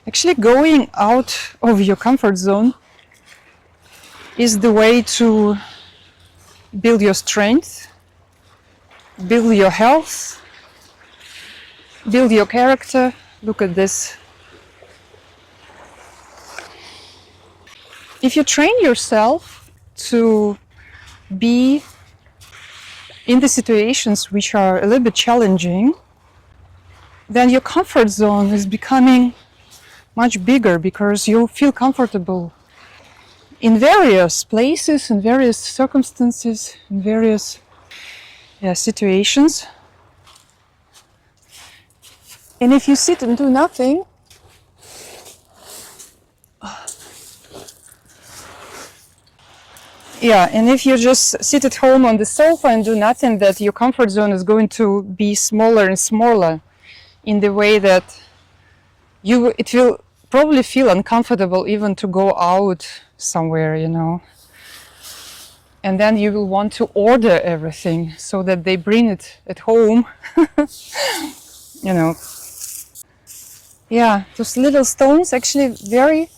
Actually, going out of your comfort zone is the way to build your strength, build your health, build your character. Look at this. If you train yourself to be in the situations which are a little bit challenging, then your comfort zone is becoming much bigger because you feel comfortable in various places, in various circumstances, in various situations. And if you sit and do nothing, and if you just sit at home on the sofa and do nothing, that your comfort zone is going to be smaller and smaller in the way that it will probably feel uncomfortable even to go out somewhere, And then you will want to order everything so that they bring it at home, Yeah, those little stones actually very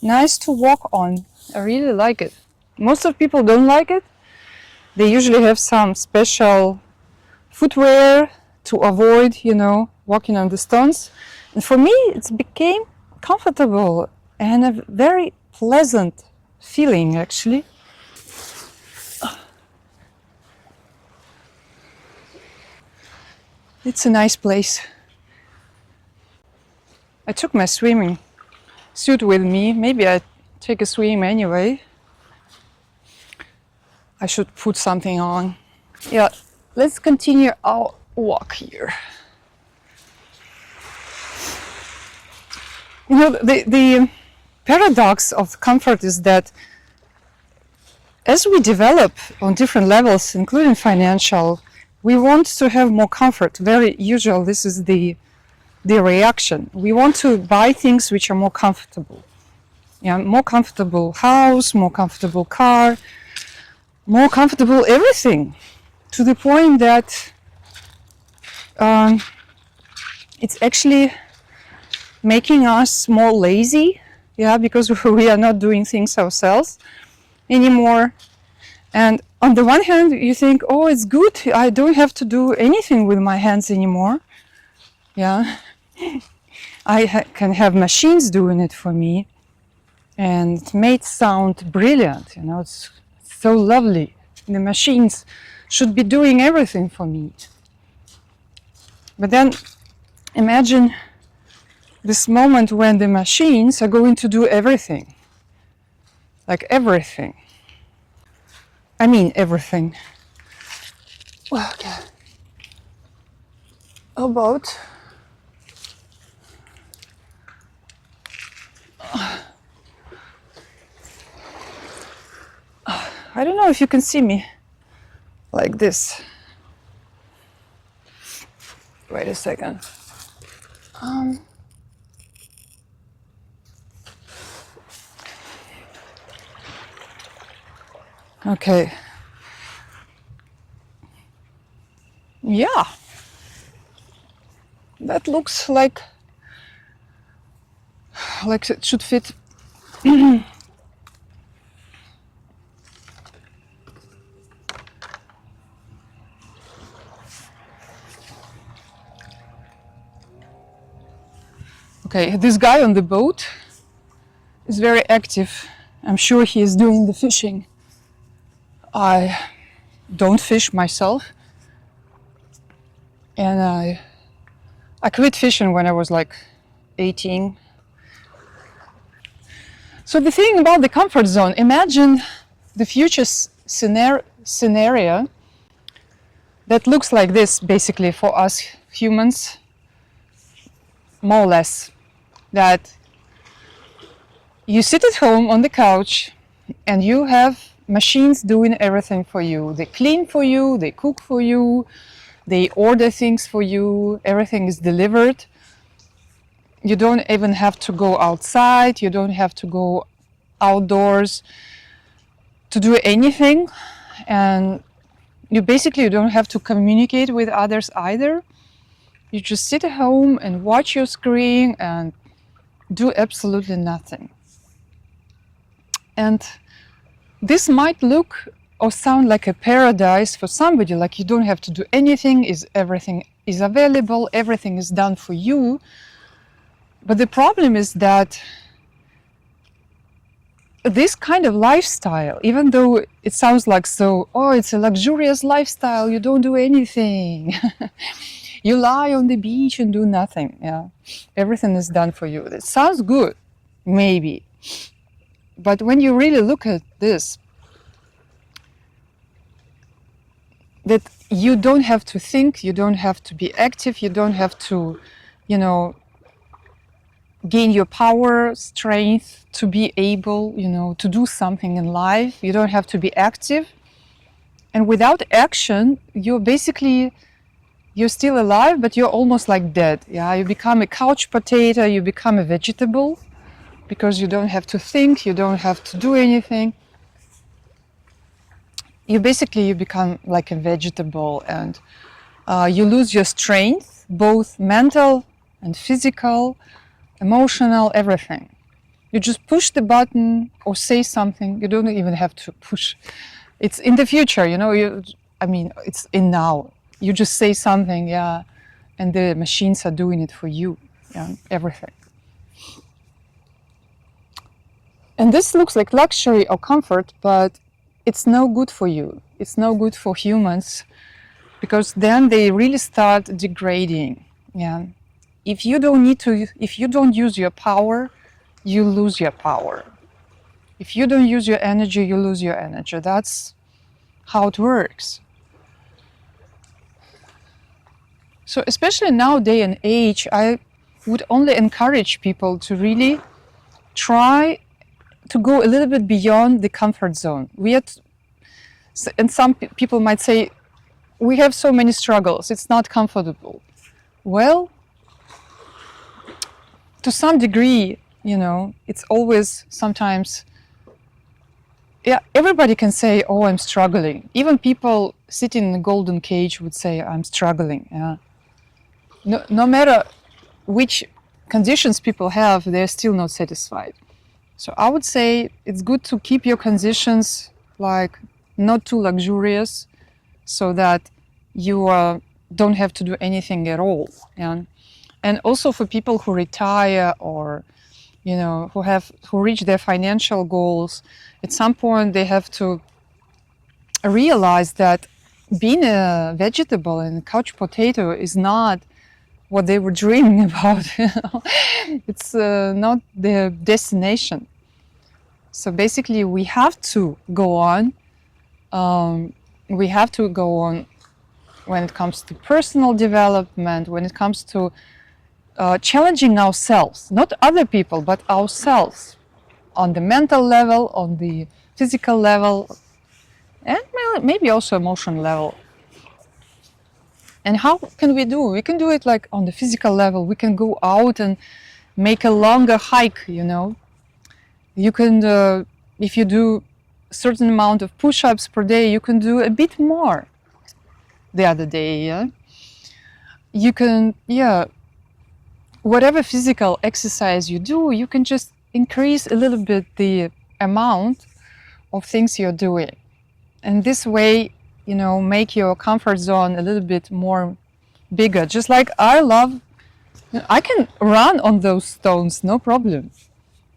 nice to walk on. I really like it. Most of people don't like it. They usually have some special footwear to avoid, walking on the stones. And for me, it became comfortable and a very pleasant feeling, actually. It's a nice place. I took my swimming suit with me. Maybe I take a swim anyway. I should put something on. Yeah, let's continue our walk here. The paradox of comfort is that as we develop on different levels, including financial, we want to have more comfort. Very usual, this is the reaction. We want to buy things which are more comfortable. More comfortable house, more comfortable car, more comfortable everything, to the point that it's actually making us more lazy, because we are not doing things ourselves anymore. And on the one hand, you think, oh, it's good, I don't have to do anything with my hands anymore. I can have machines doing it for me, and it may sound brilliant, it's so lovely. The machines should be doing everything for me. But then imagine this moment when the machines are going to do everything. Like everything. I mean everything. Okay. About I don't know if you can see me like this. Wait a second. Okay. Yeah. That looks like it should fit. Okay, this guy on the boat is very active. I'm sure he is doing the fishing. I don't fish myself. And I quit fishing when I was like 18. So the thing about the comfort zone, imagine the future scenario that looks like this, basically, for us humans, more or less. That you sit at home on the couch and you have machines doing everything for you. They clean for you, they cook for you, they order things for you, everything is delivered. You don't even have to go outside, you don't have to go outdoors to do anything, and you don't have to communicate with others either. You just sit at home and watch your screen and do absolutely nothing. And this might look or sound like a paradise for somebody, like you don't have to do anything, everything is available, everything is done for you. But the problem is that this kind of lifestyle, even though it sounds like it's a luxurious lifestyle, you don't do anything. You lie on the beach and do nothing. Yeah, everything is done for you. It sounds good, maybe. But when you really look at this, that you don't have to think, you don't have to be active, you don't have to, gain your power, strength to be able, to do something in life. You don't have to be active. And without action, you're still alive, but you're almost like dead. Yeah, you become a couch potato, you become a vegetable, because you don't have to think, you don't have to do anything. You become like a vegetable, and you lose your strength, both mental and physical, emotional, everything. You just push the button or say something. You don't even have to push. It's in the future, it's in now. You just say something, yeah, and the machines are doing it for you, yeah, everything. And this looks like luxury or comfort, but it's no good for you. It's no good for humans, because then they really start degrading. Yeah. If you don't use your power, you lose your power. If you don't use your energy, you lose your energy. That's how it works. So especially nowadays and age, I would only encourage people to really try to go a little bit beyond the comfort zone. And some people might say, we have so many struggles, it's not comfortable. Well, to some degree, it's always sometimes, yeah, everybody can say, oh, I'm struggling. Even people sitting in the golden cage would say, I'm struggling. Yeah. No matter which conditions people have, they're still not satisfied. So I would say it's good to keep your conditions like not too luxurious, so that you don't have to do anything at all. Yeah? And also for people who retire or who reach their financial goals, at some point they have to realize that being a vegetable and a couch potato is not what they were dreaming about. It's not their destination. So basically we have to go on. We have to go on when it comes to personal development, when it comes to challenging ourselves, not other people, but ourselves, on the mental level, on the physical level, and maybe also emotional level. And how can we do? We can do it like on the physical level. We can go out and make a longer hike, You can, if you do a certain amount of push-ups per day, you can do a bit more the other day, yeah? You can, whatever physical exercise you do, you can just increase a little bit the amount of things you're doing. And this way, make your comfort zone a little bit more bigger. Just like I can run on those stones, no problem.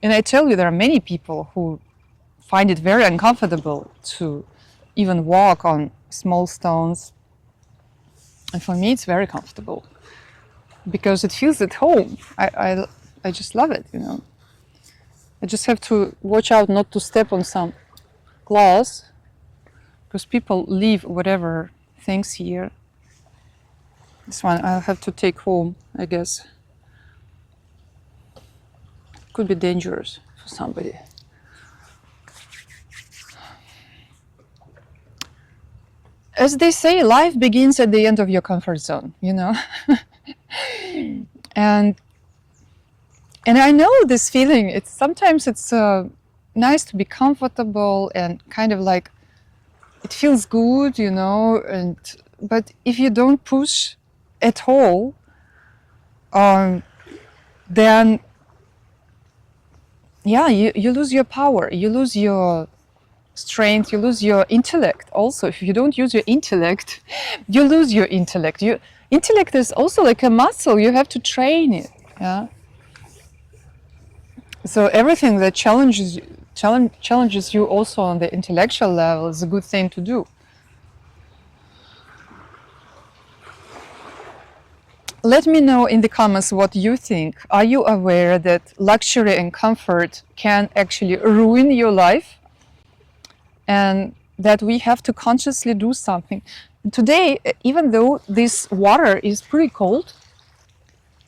And I tell you, there are many people who find it very uncomfortable to even walk on small stones. And for me, it's very comfortable because it feels at home. I just love it, I just have to watch out not to step on some glass, because people leave whatever things here. This one I'll have to take home, I guess. Could be dangerous for somebody. As they say, life begins at the end of your comfort zone, and I know this feeling. Sometimes it's nice to be comfortable and kind of like it feels good, but if you don't push at all, then yeah, you lose your power, you lose your strength, you lose your intellect. Also, if you don't use your intellect, you lose your intellect. Your intellect is also like a muscle, you have to train it. Yeah. So everything that challenges you also on the intellectual level is a good thing to do. Let me know in the comments what you think. Are you aware that luxury and comfort can actually ruin your life, and that we have to consciously do something? Today, even though this water is pretty cold,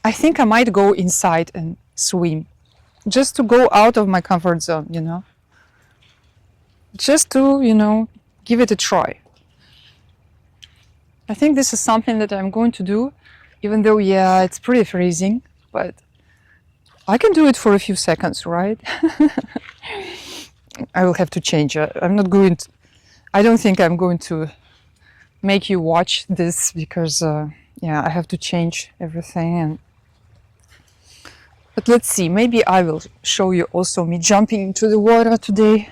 I think I might go inside and swim, just to go out of my comfort zone, just to, give it a try. I think this is something that I'm going to do, even though, yeah, it's pretty freezing, but I can do it for a few seconds, right? I will have to change. I'm not going to, I don't think I'm going to make you watch this because, yeah, I have to change everything. But let's see, maybe I will show you also me jumping into the water today.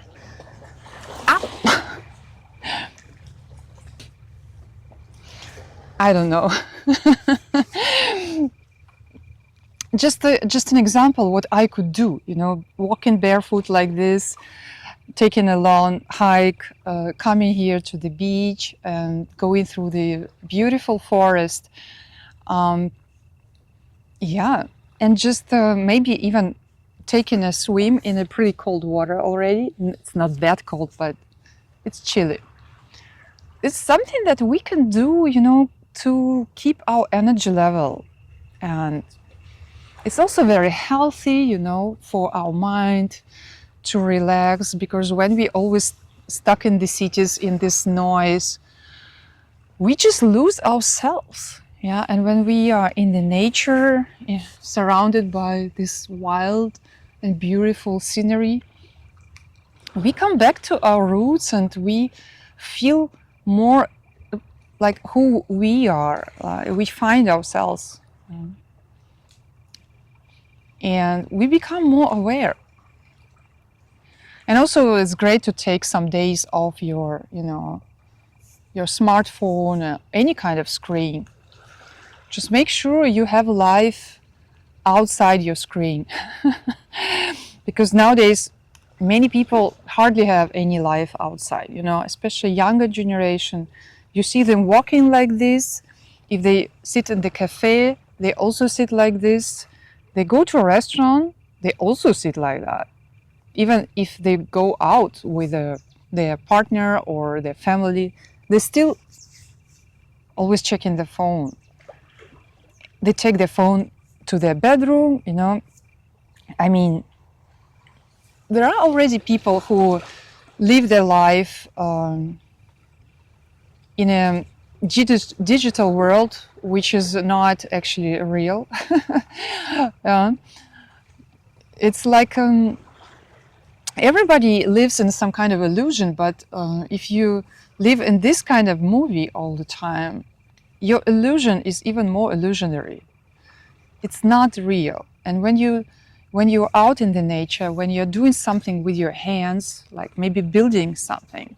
I don't know. Just an example what I could do, walking barefoot like this, taking a long hike, coming here to the beach and going through the beautiful forest. Yeah, and just maybe even taking a swim in a pretty cold water already. It's not that cold, but it's chilly. It's something that we can do, to keep our energy level. And it's also very healthy, for our mind to relax, because when we always stuck in the cities, in this noise, we just lose ourselves. Yeah, and when we are in the nature, surrounded by this wild and beautiful scenery, we come back to our roots and we feel more like who we are. We find ourselves, and we become more aware. And also, it's great to take some days off your smartphone, any kind of screen. Just make sure you have life outside your screen. Because nowadays, many people hardly have any life outside, especially younger generation. You see them walking like this. If they sit in the cafe, they also sit like this. They go to a restaurant, they also sit like that. Even if they go out with their partner or their family, they still always checking the phone. They take their phone to their bedroom, I mean, there are already people who live their life in a digital world, which is not actually real. It's like everybody lives in some kind of illusion, but if you live in this kind of movie all the time, your illusion is even more illusionary. It's not real. And when you're out in the nature, when you're doing something with your hands, like maybe building something,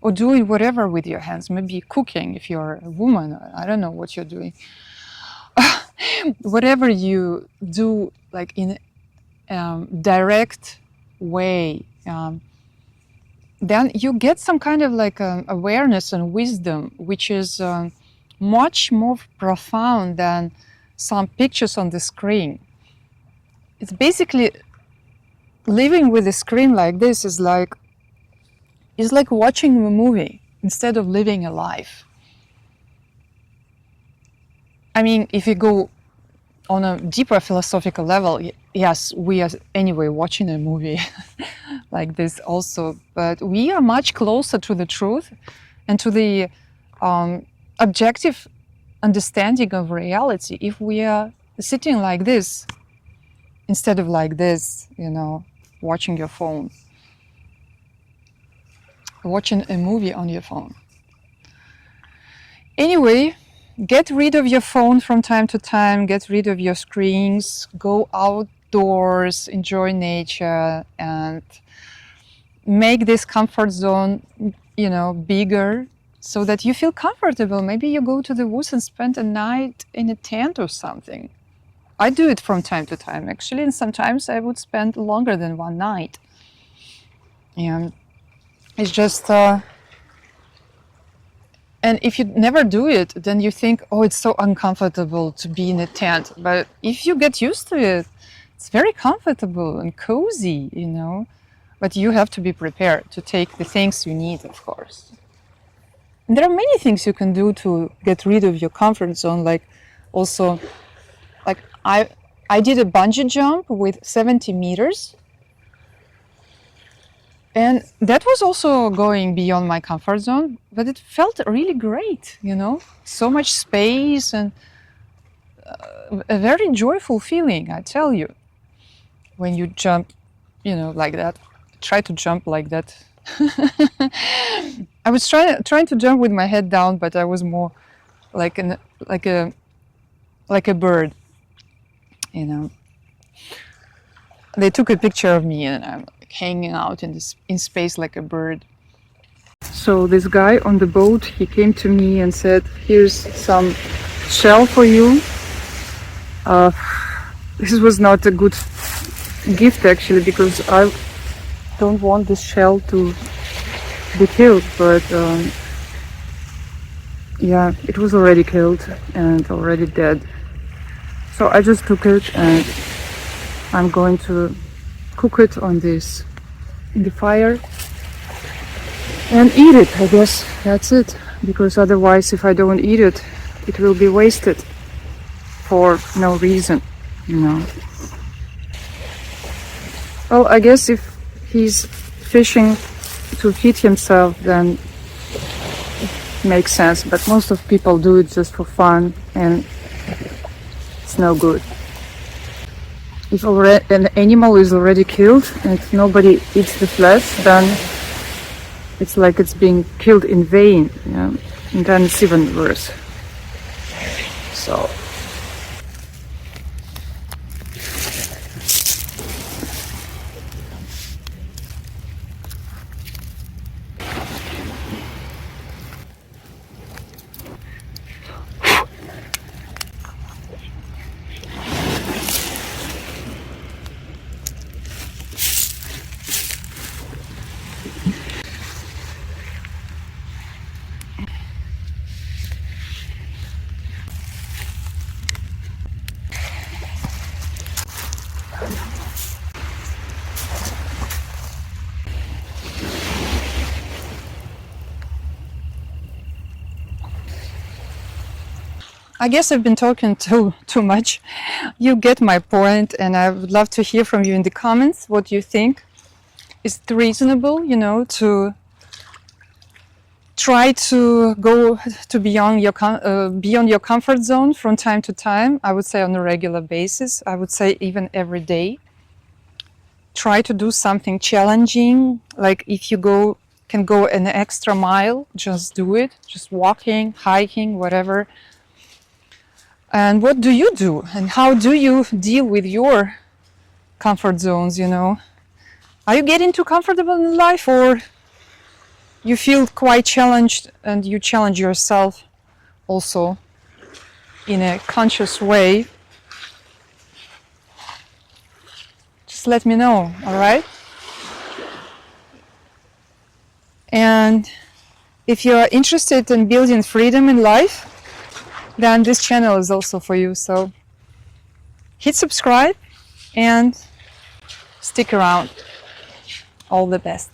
or doing whatever with your hands, maybe cooking if you're a woman, I don't know what you're doing. Whatever you do, like in direct way, then you get some kind of like awareness and wisdom, which is much more profound than some pictures on the screen. It's basically living with a screen like this is like watching a movie instead of living a life. I mean, if you go on a deeper philosophical level, yes, we are anyway watching a movie like this also, but we are much closer to the truth and to the objective understanding of reality if we are sitting like this instead of like this, watching your phone, watching a movie on your phone. Anyway, get rid of your phone from time to time, get rid of your screens, go out outdoors, enjoy nature, and make this comfort zone, bigger, so that you feel comfortable. Maybe you go to the woods and spend a night in a tent or something. I do it from time to time, actually, and sometimes I would spend longer than one night. And it's just, and if you never do it, then you think, oh, it's so uncomfortable to be in a tent. But if you get used to it, it's very comfortable and cozy, But you have to be prepared to take the things you need, of course. And there are many things you can do to get rid of your comfort zone, like I did a bungee jump with 70 meters, and that was also going beyond my comfort zone, but it felt really great, so much space and a very joyful feeling, I tell you, when you jump, like that. Try to jump like that. I was trying to jump with my head down, but I was more like a bird, They took a picture of me, and I'm like hanging out in space like a bird. So this guy on the boat, he came to me and said, "Here's some shell for you." This was not a good gift, actually, because I don't want this shell to be killed, but yeah, it was already killed and already dead. So I just took it, and I'm going to cook it in the fire and eat it. I guess that's it, because otherwise, if I don't eat it, it will be wasted for no reason, Well, I guess if he's fishing to feed himself, then it makes sense, but most of people do it just for fun, and it's no good. If an animal is already killed and nobody eats the flesh, then it's like it's being killed in vain, and then it's even worse. So I guess I've been talking too much. You get my point, and I would love to hear from you in the comments what you think. Is it reasonable, to try to go to beyond your comfort zone from time to time? I would say on a regular basis. I would say even every day. Try to do something challenging, like if you can go an extra mile, just do it. Just walking, hiking, whatever. And what do you do? And how do you deal with your comfort zones, Are you getting too comfortable in life, or you feel quite challenged and you challenge yourself also in a conscious way? Just let me know, all right? And if you are interested in building freedom in life, then this channel is also for you. So hit subscribe and stick around. All the best.